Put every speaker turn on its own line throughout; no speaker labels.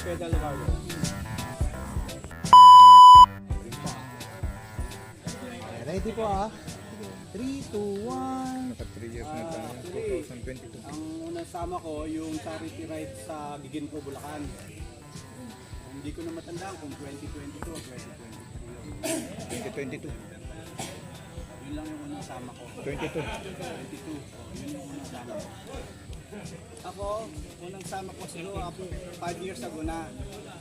pedal bar.
Okay, ready po ah. 3, 2, 1.
Naka 3 years na tayo. 2022.
Ang unang sama ko, yung charity ride sa Giginto, Bulacan. Hindi ko na matandaan kung 2022 o 2023.
2022.
Yun lang yung unang sama ko.
22.
22. Yun yung unang sama ko. Ako, unang sama ko siguro 5 years ago na.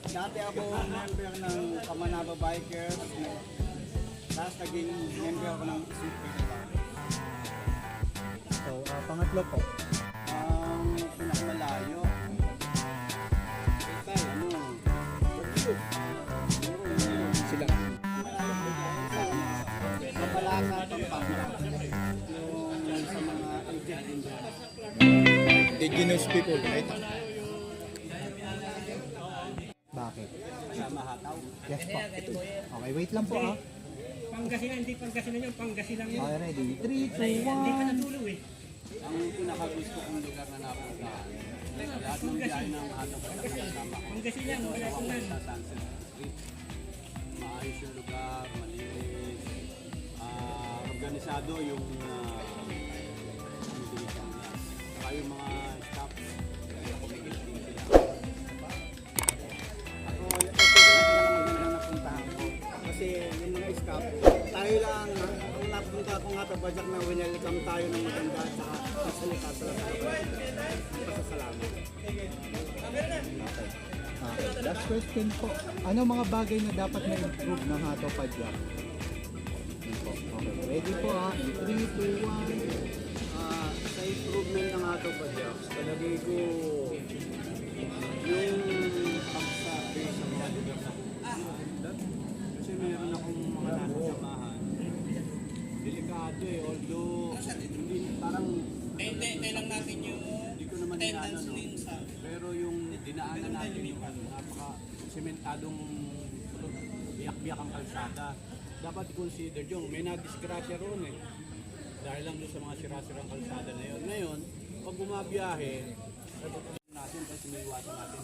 Dati ako member ng Kamanaba Bikers. Tapos naging member ako ng Super Bar.
So, pangatlo po.
Ang pinakamalayo. Tay, ano?
Sila.
Mapalasa, Pampanga. Yung sa mga agent din.
Indigenous people. Ito.
Bakit?
Sa Mahataw.
Yes po. Okay, wait lang po ah.
Pangasinan, hindi Pangasinan yun, Pangasinan yun.
Okay, ready. 3, 2,
Hindi pa
1.
natuloy eh.
Ang pinakagusto kong lugar na napuntahan. Lahat ng biyahe ng Mahataw kasama ko.
Pangasinan, wala
Ako
kunan.
sa Sunset Street. Maayos yung lugar, malinis. Organisado yung saka yung mga staff. Kaya kumigil din sila. Ako, ito yung pinakamagandang napuntahan ko. Kasi yung mga staff, tayo lang, ang napunta ko nga tabadyak na winelcome tayo ng maganda at saka nasalita sa pasasalamat.
Okay, last question po. Ano mga bagay na dapat na-improve ng Hato Padyak? Okay, ready po ah. 3, 2, 1.
Sa improvement ng ato Padyak, talagay ko yung pagsabi sa mga lugar na pupunta. Kasi meron akong mga nasasamahan. Delikado eh, although hindi parang
Hintay lang natin yung
hindi ko naman inaano, no? Pero yung dinaanan natin yung napaka-sementadong biyak-biyak ang kalsada. Dapat consider yung may nadisgrasya roon eh. Dahil lang doon sa mga sira-sirang kalsada na yun. Ngayon, pag bumabiyahe, natin kasi iniiwasan natin.